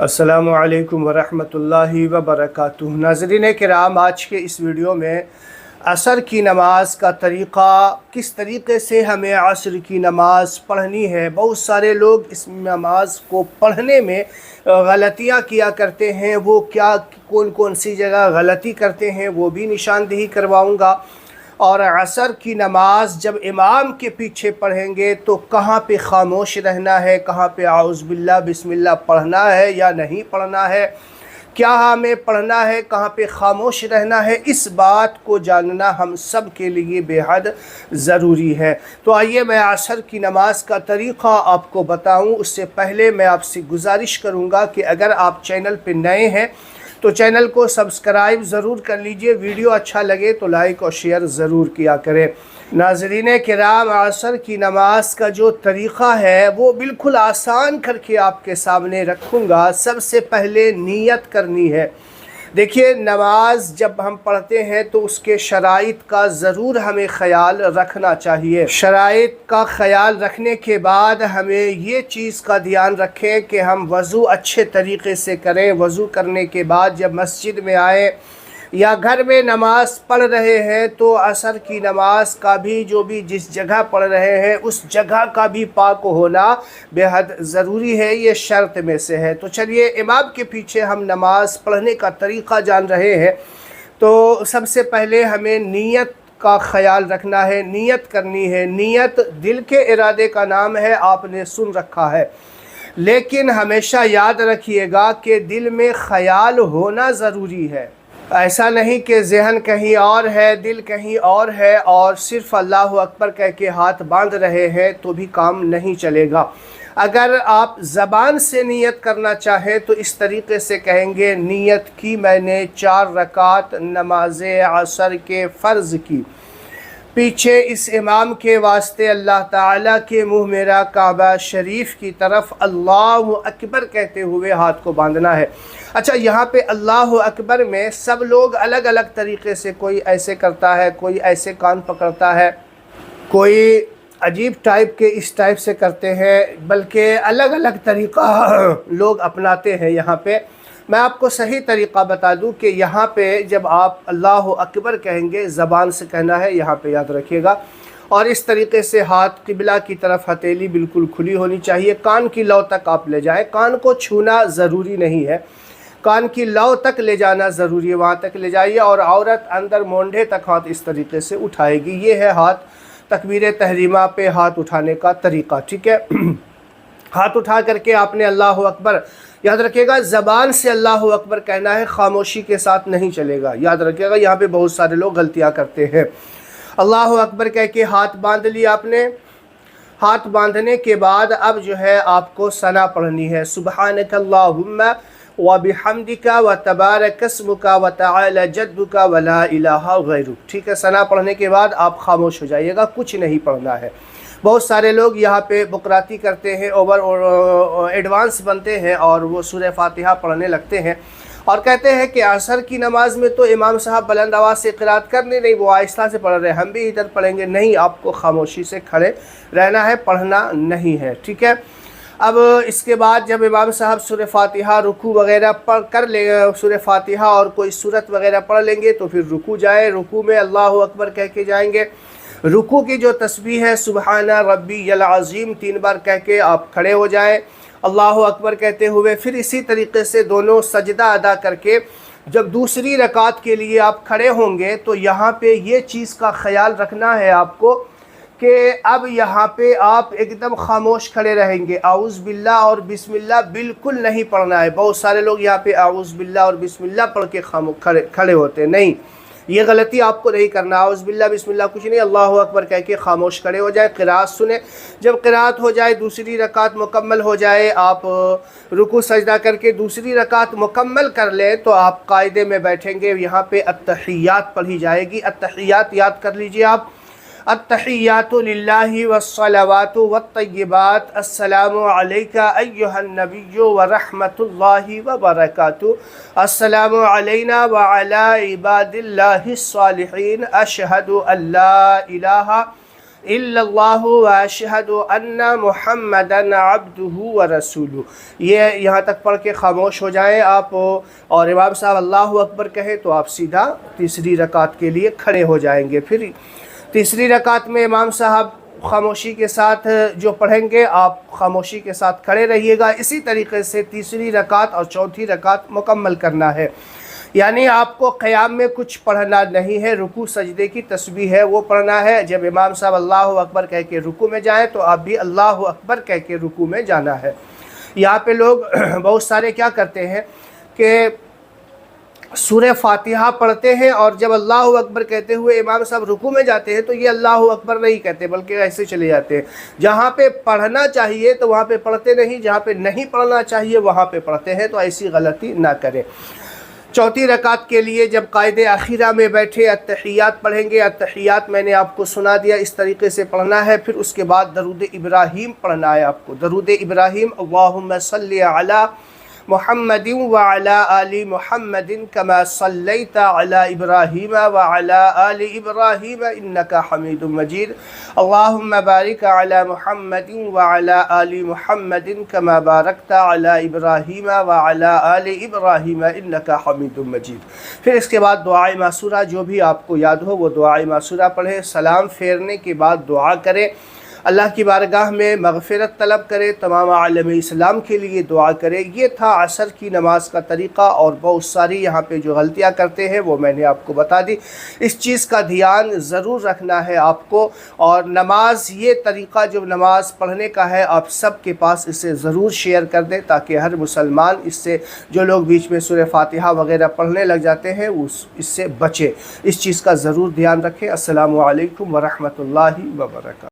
अस्सलामु अलैकुम वरहमतुल्लाहि वबरकातुहू। नाज़रीन किराम, आज के इस वीडियो में असर की नमाज का तरीक़ा, किस तरीक़े से हमें असर की नमाज़ पढ़नी है। बहुत सारे लोग इस नमाज को पढ़ने में गलतियां किया करते हैं। वो क्या कौन कौन सी जगह गलती करते हैं वो भी निशानदेही करवाऊँगा। और असर की नमाज जब इमाम के पीछे पढ़ेंगे तो कहाँ पे ख़ामोश रहना है, कहाँ पे आउज़ बिल्लाह बिस्मिल्लाह पढ़ना है या नहीं पढ़ना है, क्या हमें पढ़ना है, कहाँ पे ख़ामोश रहना है, इस बात को जानना हम सब के लिए बेहद ज़रूरी है। तो आइए मैं असर की नमाज का तरीक़ा आपको बताऊं। उससे पहले मैं आपसे गुजारिश करूंगा कि अगर आप चैनल पे नए हैं तो चैनल को सब्सक्राइब ज़रूर कर लीजिए। वीडियो अच्छा लगे तो लाइक और शेयर ज़रूर किया करें। नाज़रीन किराम, असर की नमाज का जो तरीक़ा है वो बिल्कुल आसान करके आपके सामने रखूँगा। सबसे पहले नियत करनी है। देखिए, नमाज जब हम पढ़ते हैं तो उसके शराइत का ज़रूर हमें ख़याल रखना चाहिए। शराइत का ख़याल रखने के बाद हमें ये चीज़ का ध्यान रखें कि हम वज़ू अच्छे तरीक़े से करें। वज़ू करने के बाद जब मस्जिद में आए या घर में नमाज़ पढ़ रहे हैं तो असर की नमाज का भी जिस जगह पढ़ रहे हैं उस जगह का भी पाक होना बेहद ज़रूरी है। ये शर्त में से है। तो चलिए, इमाम के पीछे हम नमाज़ पढ़ने का तरीक़ा जान रहे हैं। तो सबसे पहले हमें नीयत का ख़याल रखना है, नियत करनी है। नियत दिल के इरादे का नाम है, आपने सुन रखा है, लेकिन हमेशा याद रखिएगा कि दिल में ख़याल होना ज़रूरी है। ऐसा नहीं कि ज़हन कहीं और है, दिल कहीं और है और सिर्फ़ अल्लाह अकबर कह के हाथ बांध रहे हैं तो भी काम नहीं चलेगा। अगर आप ज़बान से नियत करना चाहें तो इस तरीक़े से कहेंगे, नियत की मैंने 4 रकात नमाज असर के फ़र्ज़ की, पीछे इस इमाम के वास्ते अल्लाह ताला के मुँह मेरा काबा शरीफ की तरफ अल्लाहु अकबर कहते हुए हाथ को बांधना है। अच्छा, यहाँ पे अल्लाहु अकबर में सब लोग अलग अलग तरीक़े से, कोई ऐसे करता है, कोई ऐसे कान पकड़ता है, कोई अजीब टाइप के इस टाइप से करते हैं, बल्कि अलग अलग तरीक़ा लोग अपनाते हैं। यहाँ पे मैं आपको सही तरीक़ा बता दूं कि यहाँ पे जब आप अल्लाहु अकबर कहेंगे ज़बान से कहना है, यहाँ पे याद रखिएगा। और इस तरीक़े से हाथ किबला की तरफ, हथेली बिल्कुल खुली होनी चाहिए। कान की लौ तक आप ले जाएं। कान को छूना ज़रूरी नहीं है, कान की लौ तक ले जाना ज़रूरी है, वहाँ तक ले जाइए। और औरत अंदर मोंढे तक हाथ इस तरीक़े से उठाएगी। ये है हाथ तकबीर तहरीमा पे हाथ उठाने का तरीक़ा, ठीक है। हाथ उठा करके आपने अल्लाहु अकबर, याद रखिएगा ज़बान से अल्लाहु अकबर कहना है, ख़ामोशी के साथ नहीं चलेगा। याद रखिएगा, यहाँ पे बहुत सारे लोग गलतियाँ करते हैं। अल्लाहु अकबर कह के हाथ बांध लिया आपने। हाथ बांधने के बाद अब जो है आपको सना पढ़नी है, सुब्हानक अल्लाहुम्मा व बिहम्दिका व तबारक अस्मुका व तआला जद्दुका व ला इलाहा गैरुक। ठीक है, सना पढ़ने के बाद आप खामोश हो जाइएगा, कुछ नहीं पढ़ना है। बहुत सारे लोग यहाँ पे बुकराती करते हैं, ओवर एडवांस बनते हैं और वो सूरह फातिहा पढ़ने लगते हैं और कहते हैं कि असर की नमाज में तो इमाम साहब बुलंद आवाज़ से क़िराअत करने नहीं, वो आहिस्ता से पढ़ रहे हैं, हम भी इधर पढ़ेंगे। नहीं, आपको खामोशी से खड़े रहना है, पढ़ना नहीं है, ठीक है। अब इसके बाद जब इमाम साहब सूरह फातिहा रुकू वगैरह पढ़ कर ले, सूरह फातिहा और कोई सूरत वगैरह पढ़ लेंगे तो फिर रुकू जाए। रुकू में अल्लाहु अकबर कह के जाएंगे। रुकू की जो तस्बीह है सुबहाना रब्बियल अज़ीम 3 बार कह के आप खड़े हो जाए अल्लाहु अकबर कहते हुए। फिर इसी तरीक़े से दोनों सजदा अदा करके जब दूसरी रकात के लिए आप खड़े होंगे तो यहाँ पे ये चीज़ का ख़याल रखना है आपको कि अब यहाँ पे आप एकदम खामोश खड़े रहेंगे। आउज़ बिल्लाह और बिस्मिल्लाह बिल्कुल नहीं पढ़ना है। बहुत सारे लोग यहाँ पे आउज़ बिल्लाह और बिस्मिल्लाह पढ़ के खड़े होते हैं। नहीं, ये गलती आपको नहीं करना। आउज़ बिल्लाह बिस्मिल्लाह कुछ नहीं, अल्लाहु अकबर कह के खामोश खड़े हो जाए, क़िराअत सुने। जब क़िराअत हो जाए, दूसरी रकात मुकम्मल हो जाए, आप रुकू सजदा करके दूसरी रकात मुकम्मल कर लें तो आप कायदे में बैठेंगे। यहाँ पे अत्तहियात पढ़ी जाएगी। अत्तहियात याद कर लीजिए आप। अत्तहियातु लिल्लाहि वस्सलावातु वत्तय्यिबात अस्सलामु अलैका अय्युहन नबिय्यु व रहमतुल्लाहि व बरकातुहू अस्सलामु अलैना व अला इबादिल्लाहिस सालिहीन अशहदु अल्ला इलाहा इल्लल्लाहु व अशहदु अन्ना मुहम्मदन अब्दुहु व रसूलुहु। ये यहाँ तक पढ़ के खामोश हो जाएं आप, और इमाम साहब अल्लाहु अकबर कहे तो आप सीधा तीसरी रकात के लिए खड़े हो जाएंगे। फिर तीसरी रकात में इमाम साहब खामोशी के साथ जो पढ़ेंगे आप खामोशी के साथ खड़े रहिएगा। इसी तरीके से तीसरी रकात और चौथी रकात मुकम्मल करना है। यानी आपको क़याम में कुछ पढ़ना नहीं है, रुकू सजदे की तस्बीह है वो पढ़ना है। जब इमाम साहब अल्लाहु अकबर कह के रुकू में जाएं तो आप भी अल्लाहु अकबर कह के रुकू में जाना है। यहाँ पे लोग बहुत सारे क्या करते हैं कि सूरह फातिहा पढ़ते हैं और जब अल्लाहु अकबर कहते हुए इमाम साहब रुकू में जाते हैं तो ये अल्लाहु अकबर नहीं कहते बल्कि ऐसे चले जाते हैं। जहाँ पे पढ़ना चाहिए तो वहाँ पे पढ़ते नहीं, जहाँ पे नहीं पढ़ना चाहिए वहाँ पे पढ़ते हैं। तो ऐसी गलती ना करें। चौथी रकात के लिए जब कायदे आखिरा में बैठे अत्तहियात पढ़ेंगे। अत्तहियात मैंने आपको सुना दिया, इस तरीके से पढ़ना है। फिर उसके बाद दरूद इब्राहीम पढ़ना है आपको। दरूद इब्राहीम अल्लाहुम्मा सल्लि अला मुहम्मदिन व अला आलि मुहम्मदिन कमा सल्लैता अला इब्राहीम व अला आलि इब्राहीम इन्नका हमीदुम मजीद। अल्लाहुम्मा बारिक अला मुहम्मदिन व अला आलि मुहम्मदिन कमा बारकता अला इब्राहीम व अला आलि इब्राहीम इन्नका हमीदुम मजीद। फिर इसके बाद दुआए मासूरा, जो भी आपको याद हो वो दुआए मासूरा पढ़ें। सलाम फेरने के बाद दुआ करें, अल्लाह की बारगाह में मग़फ़िरत तलब करे, तमाम आलम इस्लाम के लिए दुआ करे। ये था असर की नमाज का तरीक़ा। और बहुत सारी यहाँ पे जो गलतियाँ करते हैं वो मैंने आपको बता दी। इस चीज़ का ध्यान ज़रूर रखना है आपको। और नमाज, ये तरीक़ा जो नमाज पढ़ने का है आप सब के पास इसे ज़रूर शेयर कर दें ताकि हर मुसलमान इससे, जो लोग बीच में सूरह फातिहा वगैरह पढ़ने लग जाते हैं इससे बचे। इस चीज़ का ज़रूर ध्यान रखें। अस्सलामु अलैकुम व रहमतुल्लाहि व बरकातहू।